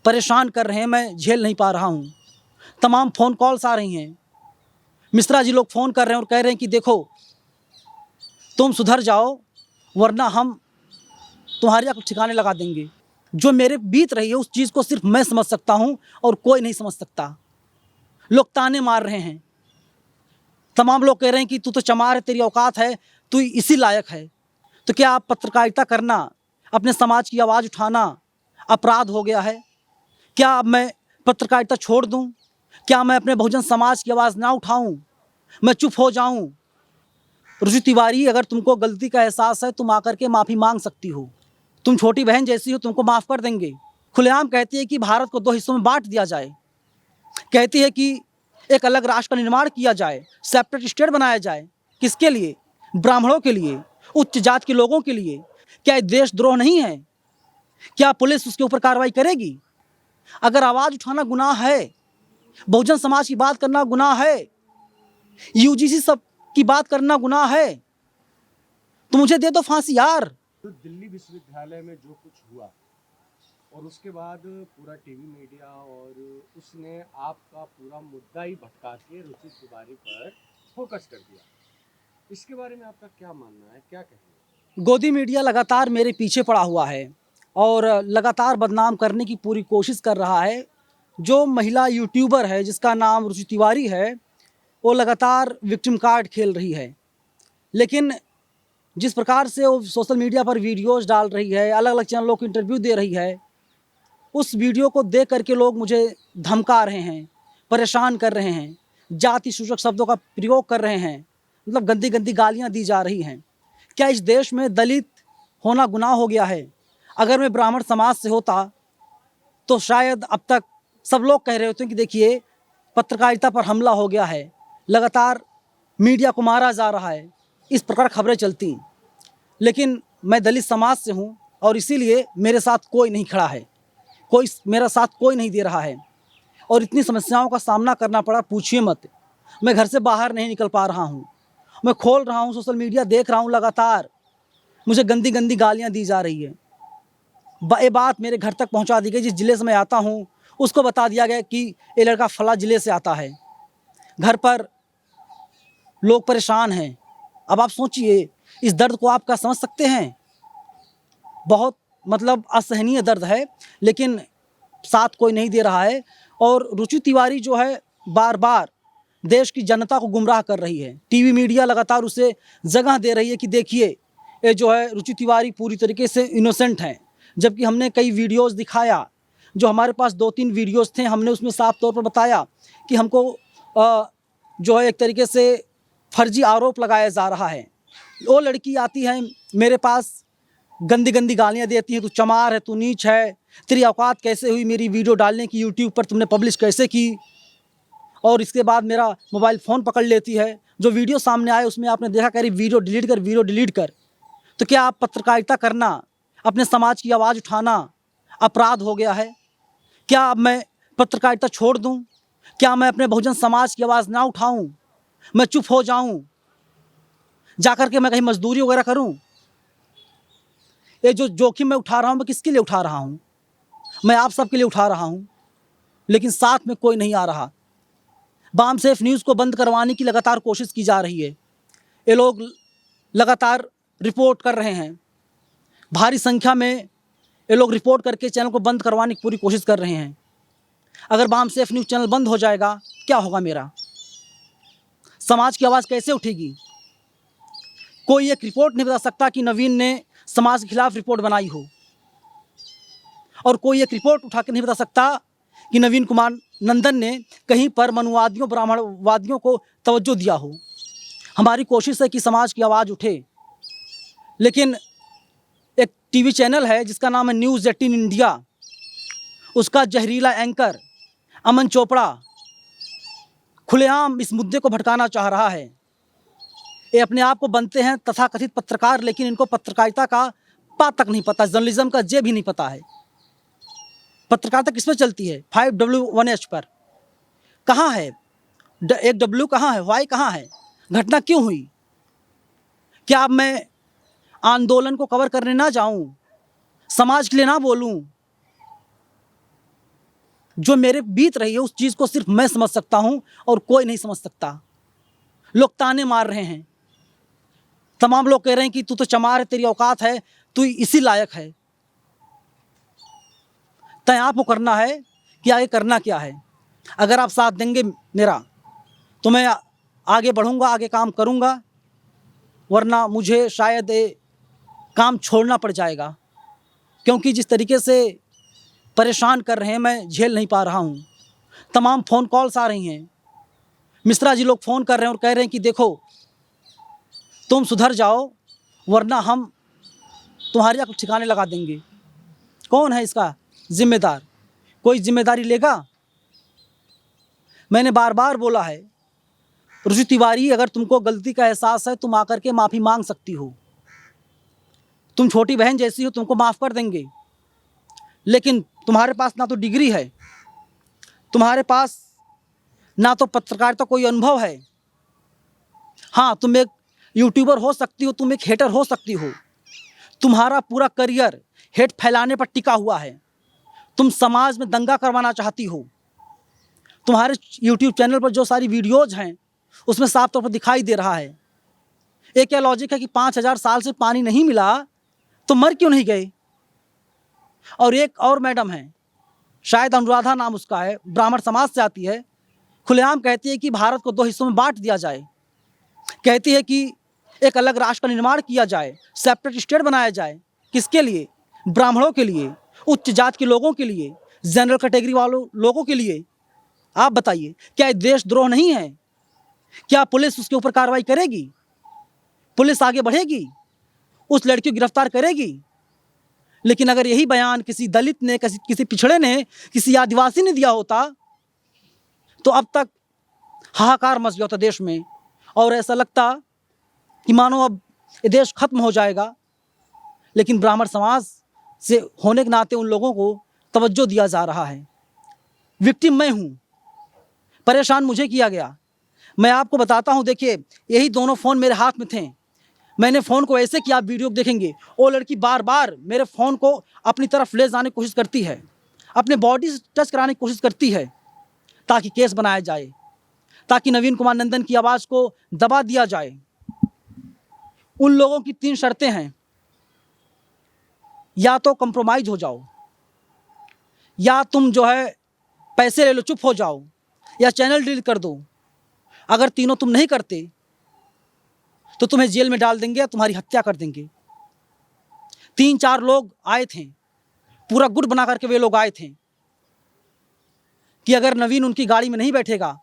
परेशान कर रहे हैं, मैं झेल नहीं पा रहा हूँ। तमाम फ़ोन कॉल्स आ रही हैं। मिश्रा जी लोग फ़ोन कर रहे हैं और कह रहे हैं कि देखो तुम सुधर जाओ वरना हम तुम्हारे यहाँ ठिकाने लगा देंगे। जो मेरे बीत रही है उस चीज़ को सिर्फ मैं समझ सकता हूँ और कोई नहीं समझ सकता। लोग ताने मार रहे हैं। तमाम लोग कह रहे हैं कि तू तो चमार है, तेरी औकात है, तू इसी लायक है। तो क्या आप पत्रकारिता करना, अपने समाज की आवाज़ उठाना अपराध हो गया है? क्या अब मैं पत्रकारिता छोड़ दूं? क्या मैं अपने बहुजन समाज की आवाज़ ना उठाऊं? मैं चुप हो जाऊं? रुचि तिवारी, अगर तुमको गलती का एहसास है तुम आकर के माफ़ी मांग सकती हो। तुम छोटी बहन जैसी हो, तुमको माफ़ कर देंगे। खुलेआम कहती है कि भारत को 2 हिस्सों में बांट दिया जाए। कहती है कि एक अलग राष्ट्र का निर्माण किया जाए, सेपरेट स्टेट बनाया जाए। किसके लिए? ब्राह्मणों के लिए, उच्च जात के लोगों के लिए। क्या ये देशद्रोह नहीं है? क्या पुलिस उसके ऊपर कार्रवाई करेगी? अगर आवाज़ उठाना गुनाह है, बहुजन समाज की बात करना गुनाह है, यूजीसी सब की बात करना गुनाह है, तो मुझे दे दो फांसी यार। तो दिल्ली विश्वविद्यालय में जो कुछ हुआ और उसके बाद पूरा टीवी मीडिया और उसने आपका पूरा मुद्दा ही भटका के रुचि तिवारी पर फोकस कर दिया, इसके बारे में आपका क्या मानना है, क्या कहेंगे? गोदी मीडिया लगातार मेरे पीछे पड़ा हुआ है और लगातार बदनाम करने की पूरी कोशिश कर रहा है। जो महिला यूट्यूबर है जिसका नाम रुचि तिवारी है, वो लगातार विक्टिम कार्ड खेल रही है। लेकिन जिस प्रकार से वो सोशल मीडिया पर वीडियोज़ डाल रही है, अलग अलग चैनलों को इंटरव्यू दे रही है, उस वीडियो को देख करके लोग मुझे धमका रहे हैं, परेशान कर रहे हैं, जाति सूचक शब्दों का प्रयोग कर रहे हैं, मतलब गंदी गंदी गालियाँ दी जा रही हैं। क्या इस देश में दलित होना गुनाह हो गया है? अगर मैं ब्राह्मण समाज से होता तो शायद अब तक सब लोग कह रहे होते हैं कि देखिए पत्रकारिता पर हमला हो गया है, लगातार मीडिया को मारा जा रहा है, इस प्रकार खबरें चलती। लेकिन मैं दलित समाज से हूँ और इसीलिए मेरे साथ कोई नहीं खड़ा है, मेरा साथ कोई नहीं दे रहा है और इतनी समस्याओं का सामना करना पड़ा, पूछिए मत। मैं घर से बाहर नहीं निकल पा रहा हूँ। मैं खोल रहा हूँ सोशल मीडिया, देख रहा हूँ लगातार मुझे गंदी गंदी गालियाँ दी जा रही है। ये बात मेरे घर तक पहुँचा दी गई। जिस ज़िले से मैं आता हूँ उसको बता दिया गया कि ये लड़का फला ज़िले से आता है। घर पर लोग परेशान हैं। अब आप सोचिए, इस दर्द को आप क्या समझ सकते हैं? बहुत मतलब असहनीय दर्द है, लेकिन साथ कोई नहीं दे रहा है। और रुचि तिवारी जो है बार बार देश की जनता को गुमराह कर रही है। टीवी मीडिया लगातार उसे जगह दे रही है कि देखिए ये जो है रुचि तिवारी पूरी तरीके से इनोसेंट हैं। जबकि हमने कई वीडियोस दिखाया, जो हमारे पास 2-3 वीडियोस थे, हमने उसमें साफ तौर पर बताया कि हमको जो है एक तरीके से फर्जी आरोप लगाया जा रहा है। वो लड़की आती है मेरे पास, गंदी गंदी गालियाँ देती हैं, तू चमार है, तू नीच है, तेरी औकात कैसे हुई मेरी वीडियो डालने की, यूट्यूब पर तुमने पब्लिश कैसे की। और इसके बाद मेरा मोबाइल फ़ोन पकड़ लेती है। जो वीडियो सामने आए उसमें आपने देखा कह रही वीडियो डिलीट कर। तो क्या आप पत्रकारिता करना, अपने समाज की आवाज़ उठाना अपराध हो गया है? क्या अब मैं पत्रकारिता छोड़ दूं? क्या मैं अपने बहुजन समाज की आवाज़ ना उठाऊं? मैं चुप हो जाऊं? जाकर के मैं कहीं मजदूरी वगैरह करूं? ये जो जोखिम मैं उठा रहा हूं, मैं किसके लिए उठा रहा हूं? मैं आप सबके लिए उठा रहा हूं, लेकिन साथ में कोई नहीं आ रहा। बाम सेफ न्यूज़ को बंद करवाने की लगातार कोशिश की जा रही है। ये लोग लगातार रिपोर्ट कर रहे हैं, भारी संख्या में ये लोग रिपोर्ट करके चैनल को बंद करवाने की पूरी कोशिश कर रहे हैं। अगर बाम सेफ न्यूज़ चैनल बंद हो जाएगा, क्या होगा मेरा? समाज की आवाज़ कैसे उठेगी? कोई एक रिपोर्ट नहीं बता सकता कि नवीन ने समाज के खिलाफ रिपोर्ट बनाई हो, और कोई एक रिपोर्ट उठा के नहीं बता सकता कि नवीन कुमार नंदन ने कहीं पर मनुवादियों ब्राह्मणवादियों को तवज्जो दिया हो। हमारी कोशिश है कि समाज की आवाज़ उठे, लेकिन एक टीवी चैनल है जिसका नाम है न्यूज़ 18 इंडिया, उसका जहरीला एंकर अमन चोपड़ा खुलेआम इस मुद्दे को भटकाना चाह रहा है। ये अपने आप को बनते हैं तथाकथित पत्रकार, लेकिन इनको पत्रकारिता का पा तक नहीं पता, जर्नलिज्म का जे भी नहीं पता है। पत्रकारिता किस पे चलती है? 5W1H पर। कहाँ है एक W? कहाँ है वाई? कहाँ है? घटना क्यों हुई? क्या अब मैं आंदोलन को कवर करने ना जाऊं, समाज के लिए ना बोलूं? जो मेरे बीत रही है उस चीज़ को सिर्फ मैं समझ सकता हूँ और कोई नहीं समझ सकता। लोग ताने मार रहे हैं, तमाम लोग कह रहे हैं कि तू तो चमार है, तेरी औकात है, तू इसी लायक है। तय आपको करना है कि आगे करना क्या है। अगर आप साथ देंगे मेरा तो मैं आगे बढ़ूंगा, आगे काम करूंगा, वरना मुझे शायद ये काम छोड़ना पड़ जाएगा, क्योंकि जिस तरीके से परेशान कर रहे हैं मैं झेल नहीं पा रहा हूँ। तमाम फ़ोन कॉल्स आ रही हैं, मिश्रा जी लोग फ़ोन कर रहे हैं और कह रहे हैं कि देखो तुम सुधर जाओ वरना हम तुम्हारे यहाँ कुछ ठिकाने लगा देंगे। कौन है इसका जिम्मेदार? कोई जिम्मेदारी लेगा? मैंने बार बार बोला है, रुचि तिवारी, अगर तुमको गलती का एहसास है तुम आकर के माफ़ी मांग सकती हो, तुम छोटी बहन जैसी हो, तुमको माफ़ कर देंगे। लेकिन तुम्हारे पास ना तो डिग्री है, तुम्हारे पास ना तो पत्रकारिता कोई अनुभव है। हाँ, तुम एक यूट्यूबर हो सकती हो, तुम एक हेटर हो सकती हो, तुम्हारा पूरा करियर हेट फैलाने पर टिका हुआ है। तुम समाज में दंगा करवाना चाहती हो। तुम्हारे यूट्यूब चैनल पर जो सारी वीडियोज़ हैं उसमें साफ तौर पर दिखाई दे रहा है। एक क्या लॉजिक है कि 5000 साल से पानी नहीं मिला तो मर क्यों नहीं गए? और एक और मैडम है, शायद अनुराधा नाम उसका है, ब्राह्मण समाज से आती है, खुलेआम कहती है कि भारत को 2 हिस्सों में बांट दिया जाए। कहती है कि एक अलग राष्ट्र का निर्माण किया जाए, सेपरेट स्टेट बनाया जाए। किसके लिए? ब्राह्मणों के लिए, उच्च जाति के लोगों के लिए, जनरल कैटेगरी वालों लोगों के लिए। आप बताइए, क्या ये देशद्रोह नहीं है? क्या पुलिस उसके ऊपर कार्रवाई करेगी? पुलिस आगे बढ़ेगी, उस लड़की को गिरफ्तार करेगी? लेकिन अगर यही बयान किसी दलित ने, किसी पिछड़े ने, किसी आदिवासी ने दिया होता तो अब तक हाहाकार मच गया होता देश में, और ऐसा लगता कि मानो अब ये देश खत्म हो जाएगा। लेकिन ब्राह्मण समाज से होने के नाते उन लोगों को तवज्जो दिया जा रहा है। विक्टिम मैं हूँ, परेशान मुझे किया गया। मैं आपको बताता हूँ, देखिए यही दोनों फ़ोन मेरे हाथ में थे। मैंने फ़ोन को ऐसे किया, आप वीडियो देखेंगे, वो लड़की बार बार मेरे फ़ोन को अपनी तरफ ले जाने की कोशिश करती है, अपने बॉडी से टच कराने की कोशिश करती है ताकि केस बनाया जाए, ताकि नवीन कुमार नंदन की आवाज़ को दबा दिया जाए। उन लोगों की 3 शर्तें हैं, या तो कंप्रोमाइज़ हो जाओ, या तुम जो है पैसे ले लो, चुप हो जाओ, या चैनल डिलीट कर दो। अगर तीनों तुम नहीं करते तो तुम्हें जेल में डाल देंगे या तुम्हारी हत्या कर देंगे। 3-4 लोग आए थे, पूरा गुट बना करके वे लोग आए थे कि अगर नवीन उनकी गाड़ी में नहीं बैठेगा,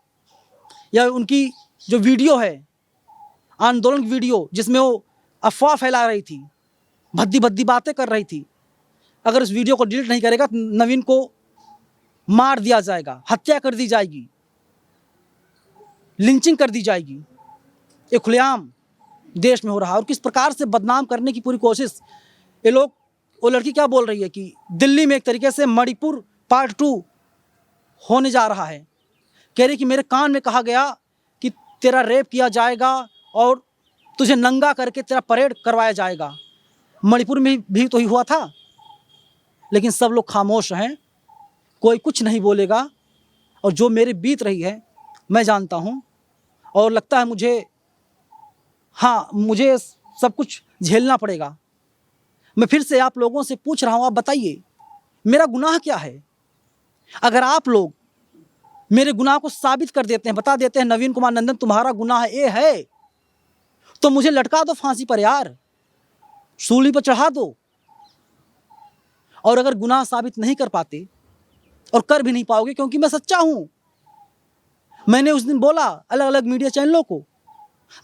या उनकी जो वीडियो है, आंदोलन की वीडियो जिसमें वो अफवाह फैला रही थी, भद्दी भद्दी बातें कर रही थी, अगर उस वीडियो को डिलीट नहीं करेगा तो नवीन को मार दिया जाएगा, हत्या कर दी जाएगी, लिंचिंग कर दी जाएगी। ये खुलेआम देश में हो रहा है। और किस प्रकार से बदनाम करने की पूरी कोशिश ये लोग। वो लड़की क्या बोल रही है कि दिल्ली में एक तरीके से मणिपुर पार्ट 2 होने जा रहा है। कह रही कि मेरे कान में कहा गया कि तेरा रेप किया जाएगा और तुझे नंगा करके तेरा परेड करवाया जाएगा। मणिपुर में भी तो ही हुआ था, लेकिन सब लोग खामोश हैं, कोई कुछ नहीं बोलेगा। और जो मेरे बीत रही है मैं जानता हूँ, और लगता है मुझे, हाँ, मुझे सब कुछ झेलना पड़ेगा। मैं फिर से आप लोगों से पूछ रहा हूँ, आप बताइए मेरा गुनाह क्या है? अगर आप लोग मेरे गुनाह को साबित कर देते हैं, बता देते हैं नवीन कुमार नंदन तुम्हारा गुनाह ये है, तो मुझे लटका दो फांसी पर यार, सूली पर चढ़ा दो। और अगर गुनाह साबित नहीं कर पाते, और कर भी नहीं पाओगे क्योंकि मैं सच्चा हूं, मैंने उस दिन बोला अलग अलग मीडिया चैनलों को,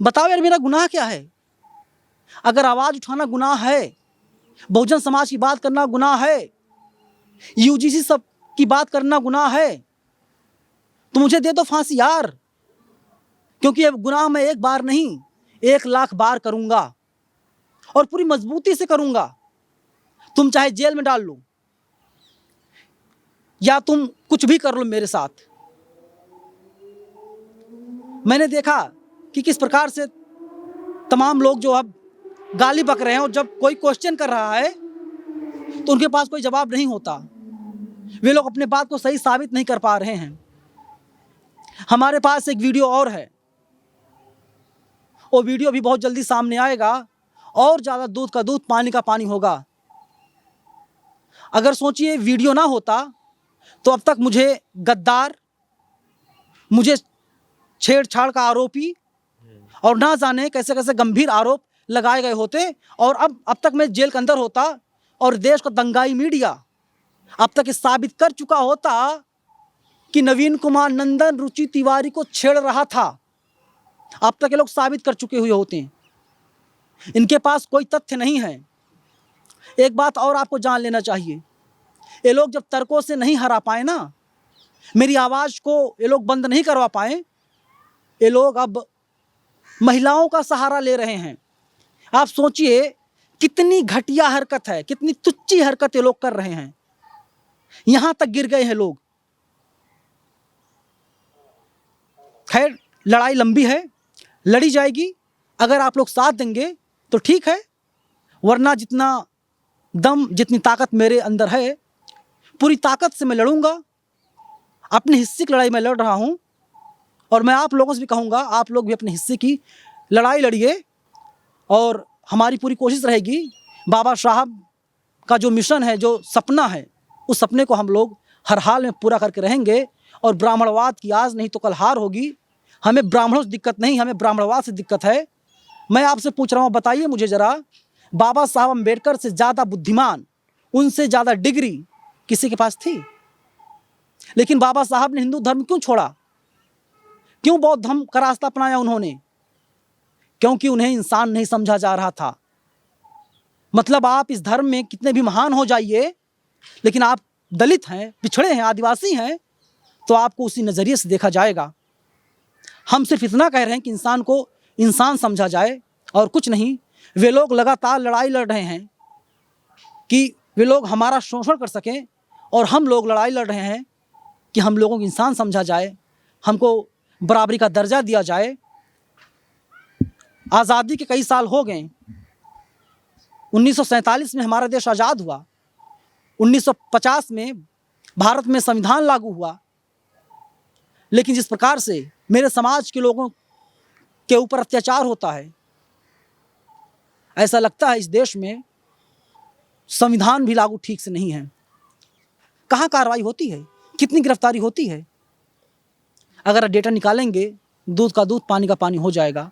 बताओ यार मेरा गुनाह क्या है? अगर आवाज़ उठाना गुनाह है, बहुजन समाज की बात करना गुनाह है, यूजीसी सब की बात करना गुनाह है, तो मुझे दे दो फांसी यार, क्योंकि ये गुनाह मैं एक बार नहीं 1 लाख बार करूंगा, और पूरी मजबूती से करूंगा। तुम चाहे जेल में डाल लो, या तुम कुछ भी कर लो मेरे साथ। मैंने देखा कि किस प्रकार से तमाम लोग जो अब गाली बक रहे हैं, और जब कोई क्वेश्चन कर रहा है तो उनके पास कोई जवाब नहीं होता। वे लोग अपने बात को सही साबित नहीं कर पा रहे हैं। हमारे पास एक वीडियो और है, वो वीडियो भी बहुत जल्दी सामने आएगा और ज़्यादा दूध का दूध पानी का पानी होगा। अगर सोचिए वीडियो ना होता तो अब तक मुझे गद्दार, मुझे छेड़छाड़ का आरोपी और ना जाने कैसे कैसे गंभीर आरोप लगाए गए होते, और अब तक मैं जेल के अंदर होता और देश का दंगाई मीडिया अब तक ये साबित कर चुका होता कि नवीन कुमार नंदन रुचि तिवारी को छेड़ रहा था। अब तक ये लोग साबित कर चुके हुए होते हैं। इनके पास कोई तथ्य नहीं है। एक बात और आपको जान लेना चाहिए, ये लोग जब तर्कों से नहीं हरा पाए ना, मेरी आवाज़ को ये लोग बंद नहीं करवा पाए, ये लोग अब महिलाओं का सहारा ले रहे हैं। आप सोचिए कितनी घटिया हरकत है, कितनी तुच्ची हरकत ये लोग कर रहे हैं। यहां तक गिर गए हैं लोग। खैर, लड़ाई लंबी है, लड़ी जाएगी। अगर आप लोग साथ देंगे तो ठीक है, वरना जितना दम, जितनी ताकत मेरे अंदर है, पूरी ताकत से मैं लड़ूंगा। अपने हिस्से की लड़ाई मैं लड़ रहा हूं, और मैं आप लोगों से भी कहूंगा, आप लोग भी अपने हिस्से की लड़ाई लड़िए। और हमारी पूरी कोशिश रहेगी, बाबा साहब का जो मिशन है, जो सपना है, उस सपने को हम लोग हर हाल में पूरा करके रहेंगे। और ब्राह्मणवाद की आज नहीं तो कल हार होगी। हमें ब्राह्मणों से दिक्कत नहीं, हमें ब्राह्मणवाद से दिक्कत है। मैं आपसे पूछ रहा हूँ, बताइए मुझे ज़रा, बाबा साहब अम्बेडकर से ज़्यादा बुद्धिमान, उनसे ज़्यादा डिग्री किसी के पास थी? लेकिन बाबा साहब ने हिंदू धर्म क्यों छोड़ा? क्यों बौद्ध धर्म का रास्ता अपनाया उन्होंने? क्योंकि उन्हें इंसान नहीं समझा जा रहा था। मतलब आप इस धर्म में कितने भी महान हो जाइए, लेकिन आप दलित हैं, पिछड़े हैं, आदिवासी हैं, तो आपको उसी नज़रिए से देखा जाएगा। हम सिर्फ इतना कह रहे हैं कि इंसान को इंसान समझा जाए और कुछ नहीं। वे लोग लगातार लड़ाई लड़ रहे हैं कि वे लोग हमारा शोषण कर सकें, और हम लोग लड़ाई लड़ रहे हैं कि हम लोगों को इंसान समझा जाए, हमको बराबरी का दर्जा दिया जाए। आज़ादी के कई साल हो गए। 1947 में हमारा देश आज़ाद हुआ। 1950 में भारत में संविधान लागू हुआ। लेकिन जिस प्रकार से मेरे समाज के लोगों के ऊपर अत्याचार होता है, ऐसा लगता है इस देश में संविधान भी लागू ठीक से नहीं है। कहाँ कार्रवाई होती है, कितनी गिरफ्तारी होती है? अगर डेटा निकालेंगे, दूध का दूध पानी का पानी हो जाएगा।